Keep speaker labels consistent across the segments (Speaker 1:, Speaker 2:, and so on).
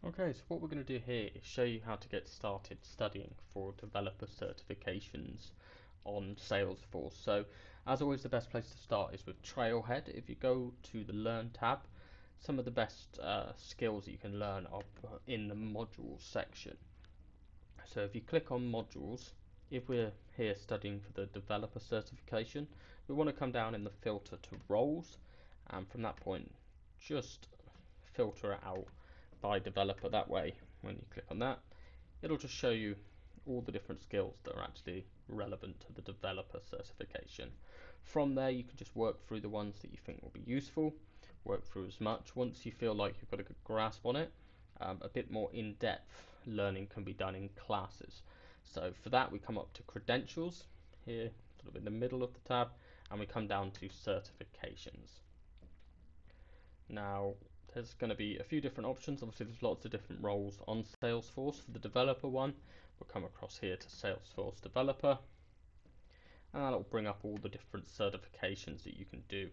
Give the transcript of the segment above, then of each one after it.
Speaker 1: Okay, so what we're going to do here is show you how to get started studying for developer certifications on Salesforce. So, as always, the best place to start is with Trailhead. If you go to the Learn tab, some of the best skills that you can learn are in the modules section. So if you click on modules, if we're here studying for the developer certification, we want to come down in the filter to roles, and from that point just filter it out by developer. That way when you click on that, it'll just show you all the different skills that are actually relevant to the developer certification. From there you can just work through the ones that you think will be useful, work through as much. Once you feel like you've got a good grasp on it, a bit more in-depth learning can be done in classes. So for that we come up to credentials here, sort of in the middle of the tab, and we come down to certifications. Now there's going to be a few different options. Obviously there's lots of different roles on Salesforce. For the developer one, we'll come across here to Salesforce Developer, and that'll bring up all the different certifications that you can do.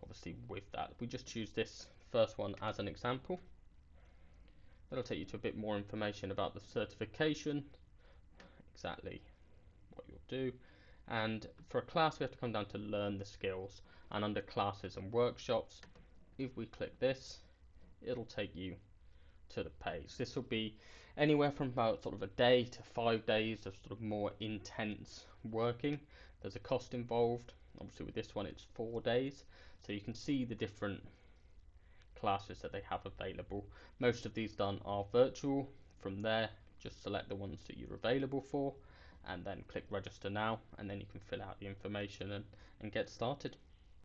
Speaker 1: Obviously with that, we just choose this first one as an example. That'll take you to a bit more information about the certification, exactly what you'll do. And for a class, we have to come down to learn the skills, and under classes and workshops, if we click this, it'll take you to the page. This will be anywhere from about sort of a day to 5 days of sort of more intense working. There's a cost involved. Obviously with this one it's 4 days, so you can see the different classes that they have available. Most of these done are virtual. From there, just select the ones that you're available for and then click register now, and then you can fill out the information and get started.